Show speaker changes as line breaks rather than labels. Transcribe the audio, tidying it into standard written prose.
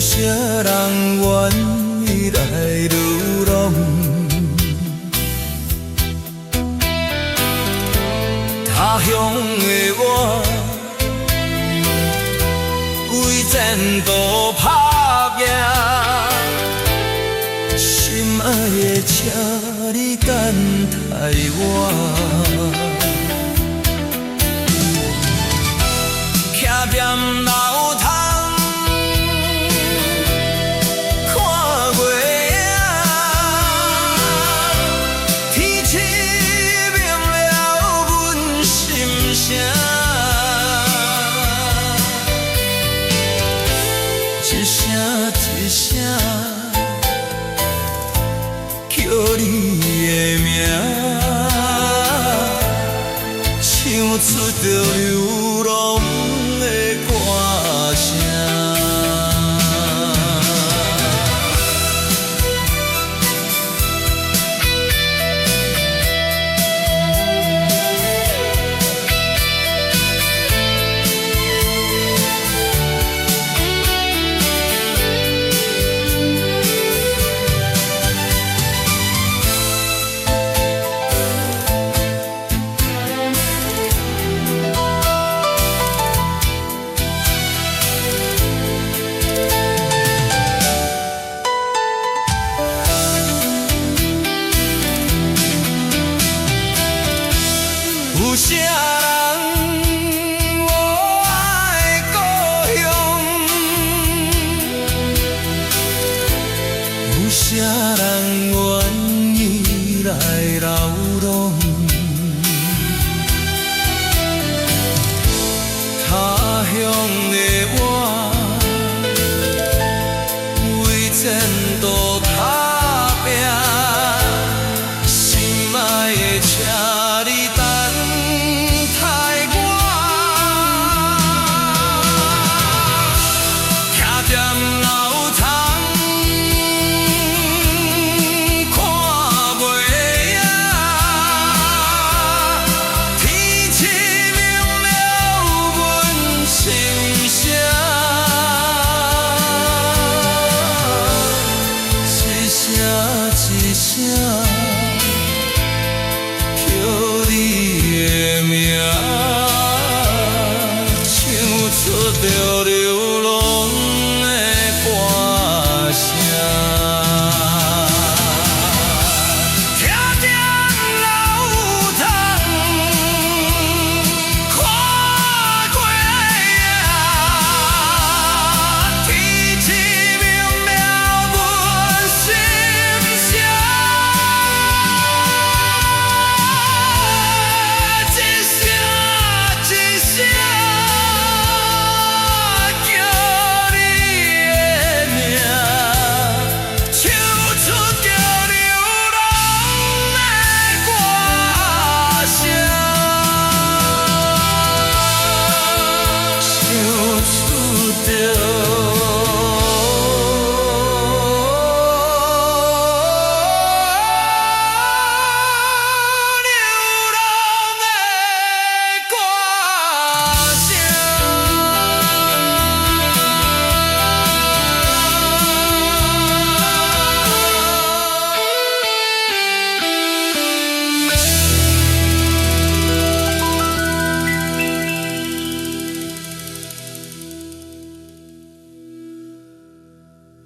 些人愿意来流浪，他乡的我，为前途打拼，心爱的，请你等待我。徛踮楼窗，看月影，天启明了阮心声，一声一声叫你的名，唱出着流浪的歌声。有啥人无爱故乡？有啥人愿意来流浪？他乡的我，为前途打拼，心爱的，请你等。一声叫你的名，唱出着。